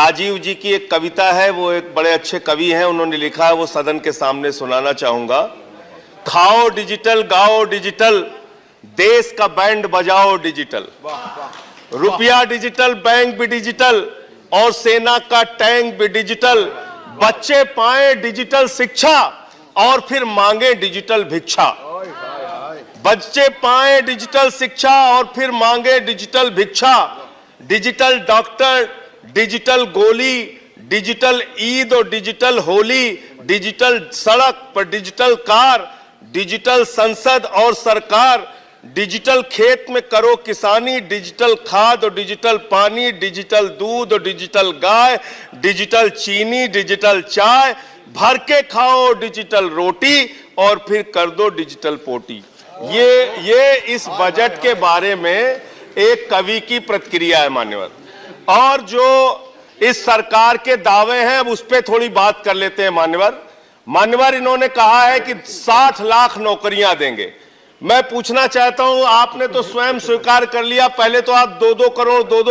राजीव जी की एक कविता है, वो एक बड़े अच्छे कवि हैं, उन्होंने लिखा है, वो सदन के सामने सुनाना चाहूंगा। खाओ डिजिटल, गाओ डिजिटल, देश का बैंड बजाओ डिजिटल, रुपया डिजिटल, बैंक भी डिजिटल और सेना का टैंक भी डिजिटल। बच्चे पाएं डिजिटल शिक्षा और फिर मांगे डिजिटल भिक्षा। बच्चे पाएं डिजिटल शिक्षा और फिर मांगे डिजिटल भिक्षा। डिजिटल डॉक्टर, डिजिटल गोली, डिजिटल ईद और डिजिटल होली, डिजिटल सड़क पर डिजिटल कार, डिजिटल संसद और सरकार, डिजिटल खेत में करो किसानी, डिजिटल खाद और डिजिटल पानी, डिजिटल दूध और डिजिटल गाय, डिजिटल चीनी, डिजिटल चाय, भर के खाओ डिजिटल रोटी और फिर कर दो डिजिटल पोटी। ये इस बजट के बारे में एक कवि की प्रतिक्रिया है मान्यवर। और जो इस सरकार के दावे हैं अब उस पर थोड़ी बात कर लेते हैं मान्यवर। इन्होंने कहा है कि 60 लाख नौकरियां देंगे। मैं पूछना चाहता हूं, आपने तो स्वयं स्वीकार कर लिया, पहले तो आप 2-2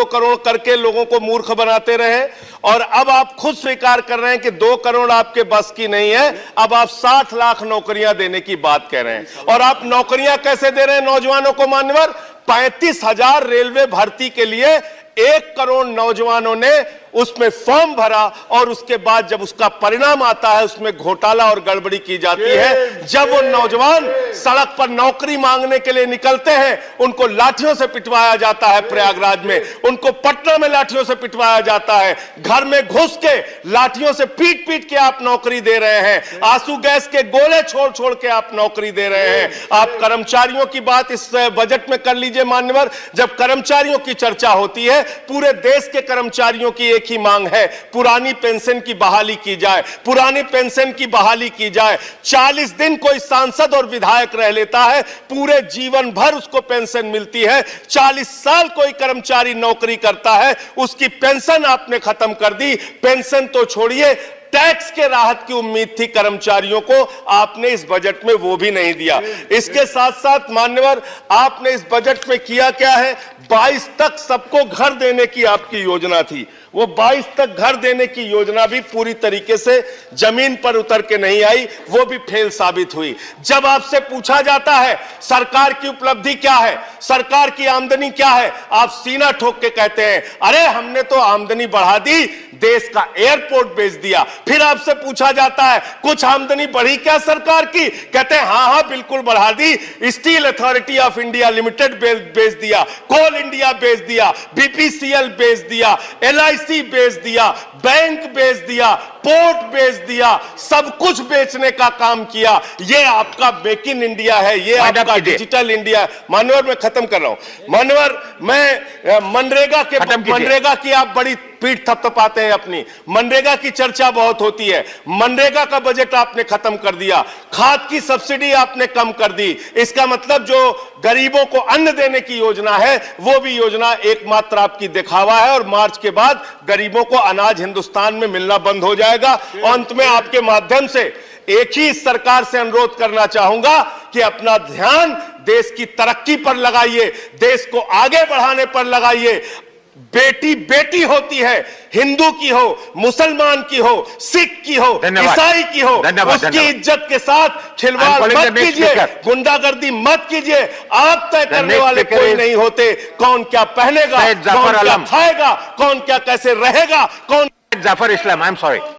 करोड़ करके लोगों को मूर्ख बनाते रहे और अब आप खुद स्वीकार कर रहे हैं कि 2 करोड़ आपके बस की नहीं है। अब आप 60 लाख नौकरियां देने की बात कह रहे हैं। और आप नौकरियां कैसे दे रहे हैं नौजवानों को मान्यवर? 35,000 रेलवे भर्ती के लिए 1 करोड़ नौजवानों ने उसमें फॉर्म भरा और उसके बाद जब उसका परिणाम आता है उसमें घोटाला और गड़बड़ी की जाती है। जब वो नौजवान सड़क पर नौकरी मांगने के लिए निकलते हैं उनको लाठियों से पिटवाया जाता है प्रयागराज में, उनको पटना में लाठियों से पिटवाया जाता है, घर में घुस के लाठियों से पीट पीट के आप नौकरी दे रहे हैं, आंसू गैस के गोले छोड़ छोड़ के आप नौकरी दे रहे हैं। आप कर्मचारियों की बात इस बजट में कर लीजिए मान्यवर। जब कर्मचारियों की चर्चा होती है, पूरे देश के कर्मचारियों की एक ही मांग है, पुरानी पेंशन की बहाली की जाए, पुरानी पेंशन की बहाली की जाए। 40 दिन कोई सांसद और विधायक रह लेता है, पूरे जीवन भर उसको पेंशन मिलती है। 40 साल कोई कर्मचारी नौकरी करता है, उसकी पेंशन आपने खत्म कर दी। पेंशन तो छोड़िए, टैक्स के राहत की उम्मीद थी कर्मचारियों को, आपने इस बजट में वो भी नहीं दिया। इसके साथ साथ मान्यवर आपने इस बजट में किया क्या है? 22 तक सबको घर देने की आपकी योजना थी, वो 22 तक घर देने की योजना भी पूरी तरीके से जमीन पर उतर के नहीं आई, वो भी फेल साबित हुई। जब आपसे पूछा जाता है सरकार की उपलब्धि क्या है, सरकार की आमदनी क्या है, आप सीना ठोक के कहते हैं अरे हमने तो आमदनी बढ़ा दी, देश का एयरपोर्ट बेच दिया। फिर आपसे पूछा जाता है कुछ आमदनी बढ़ी क्या सरकार की, कहते हैं हाँ बिल्कुल बढ़ा दी, steel authority of India limited बेच दिया, कोल इंडिया बेच दिया, बीपीसीएल बेच दिया, एलआईसी बेच दिया, बैंक बेच दिया, पोर्ट बेच दिया, सब कुछ बेचने का काम किया। ये आपका मेक इन इंडिया है, ये आपका डिजिटल इंडिया। मानवर मैं खत्म कर रहा हूं मानवर, मैं मनरेगा की आप बड़ी पीठ थपथपाते हैं अपनी। मनरेगा की चर्चा बहुत होती है, मनरेगा का बजट आपने खत्म कर दिया, खाद की सब्सिडी आपने कम कर दी। इसका मतलब जो गरीबों को अन्न देने की योजना है वो भी योजना एकमात्र आपकी दिखावा है और मार्च के बाद गरीबों को अनाज हिंदुस्तान में मिलना बंद हो जाएगा। अंत में आपके माध्यम से एक ही सरकार से अनुरोध करना चाहूंगा कि अपना ध्यान देश की तरक्की पर लगाइए, देश को आगे बढ़ाने पर लगाइए। बेटी बेटी होती है, हिंदू की हो, मुसलमान की हो, सिख की हो, ईसाई की हो, उसकी इज्जत के साथ खिलवाड़ मत कीजिए, गुंडागर्दी मत कीजिए। आप तय करने वाले कोई नहीं होते कौन क्या पहनेगा, कौन क्या खाएगा, कौन क्या कैसे रहेगा, कौन। Zafar Islam, I'm sorry.